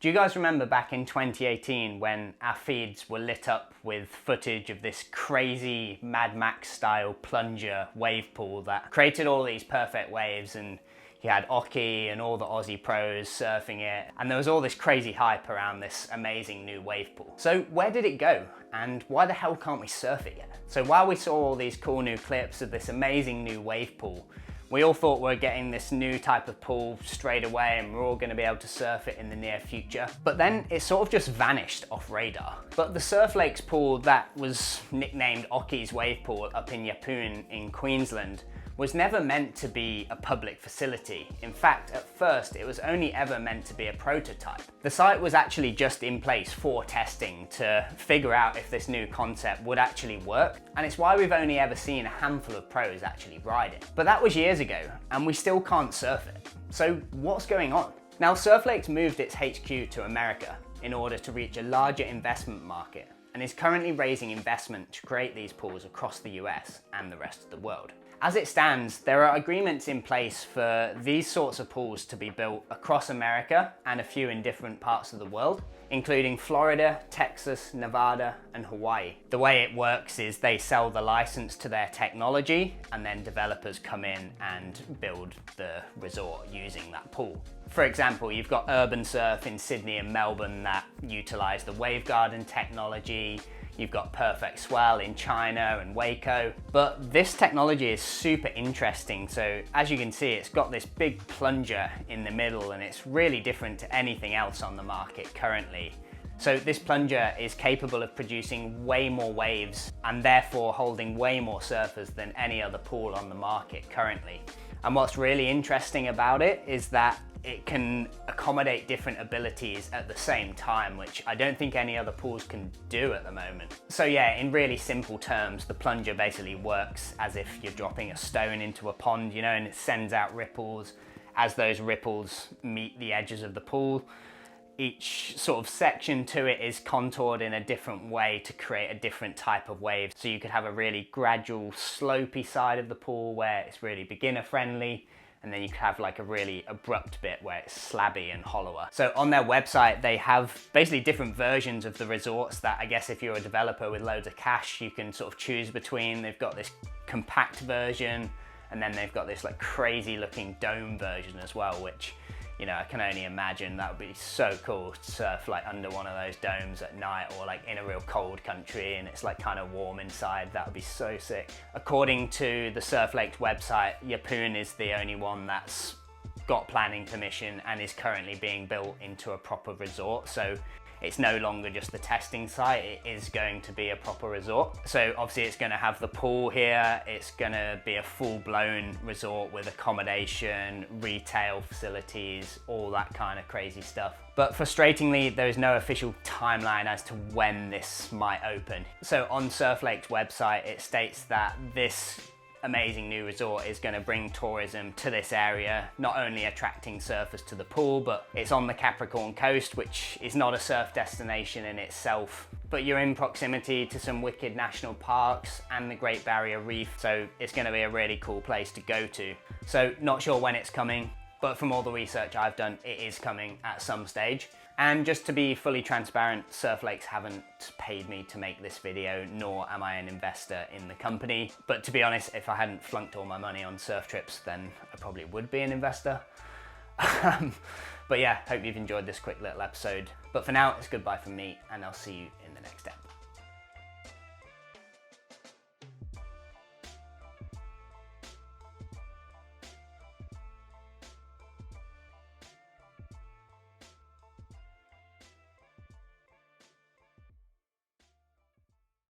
Do you guys remember back in 2018 when our feeds were lit up with footage of this crazy Mad Max style plunger wave pool that created all these perfect waves, and you had Oki and all the Aussie pros surfing it, and there was all this crazy hype around this amazing new wave pool. So where did it go? And why the hell can't we surf it yet? So while we saw all these cool new clips of this amazing new wave pool, we all thought we're getting this new type of pool straight away and we're all going to be able to surf it in the near future. But then it sort of just vanished off radar. But the Surf Lakes pool that was nicknamed Oki's wave pool up in Yeppoon in Queensland was never meant to be a public facility. In fact, at first, it was only ever meant to be a prototype. The site was actually just in place for testing to figure out if this new concept would actually work, and it's why we've only ever seen a handful of pros actually ride it. But that was years ago, and we still can't surf it. So what's going on? Now, Surf Lakes moved its HQ to America in order to reach a larger investment market, and is currently raising investment to create these pools across the US and the rest of the world. As it stands, there are agreements in place for these sorts of pools to be built across America and a few in different parts of the world, including Florida, Texas, Nevada, and Hawaii. The way it works is they sell the license to their technology, and then developers come in and build the resort using that pool. For example, you've got Urban Surf in Sydney and Melbourne that utilize the Wave Garden technology. You've got Perfect Swell in China and Waco. But this technology is super interesting. So as you can see, it's got this big plunger in the middle, and it's really different to anything else on the market currently. So this plunger is capable of producing way more waves and therefore holding way more surfers than any other pool on the market currently. And what's really interesting about it is that it can accommodate different abilities at the same time, which I don't think any other pools can do at the moment. So yeah, in really simple terms, the plunger basically works as if you're dropping a stone into a pond, you know, and it sends out ripples. As those ripples meet the edges of the pool, each sort of section to it is contoured in a different way to create a different type of wave. So you could have a really gradual, slopey side of the pool where it's really beginner friendly, and then you could have like a really abrupt bit where it's slabby and hollower. So on their website, they have basically different versions of the resorts that I guess if you're a developer with loads of cash, you can sort of choose between. They've got this compact version, and then they've got this like crazy looking dome version as well, which, you know, I can only imagine that would be so cool to surf like under one of those domes at night, or like in a real cold country and it's like kind of warm inside. That would be so sick. According to the Surf Lakes website, Yeppoon is the only one that's got planning permission and is currently being built into a proper resort. So it's no longer just the testing site, it is going to be a proper resort. So obviously it's going to have the pool here, it's going to be a full-blown resort with accommodation, retail facilities, all that kind of crazy stuff. But frustratingly, there is no official timeline as to when this might open. So on Surf Lake's website, it states that this amazing new resort is going to bring tourism to this area, not only attracting surfers to the pool, but it's on the Capricorn coast, which is not a surf destination in itself, but you're in proximity to some wicked national parks and the Great Barrier Reef, so it's going to be a really cool place to go to. So not sure when it's coming, but from all the research I've done, it is coming at some stage. And just to be fully transparent, Surf Lakes haven't paid me to make this video, nor am I an investor in the company. But to be honest, if I hadn't flunked all my money on surf trips, then I probably would be an investor. But yeah, hope you've enjoyed this quick little episode. But for now, it's goodbye from me, and I'll see you in the next episode.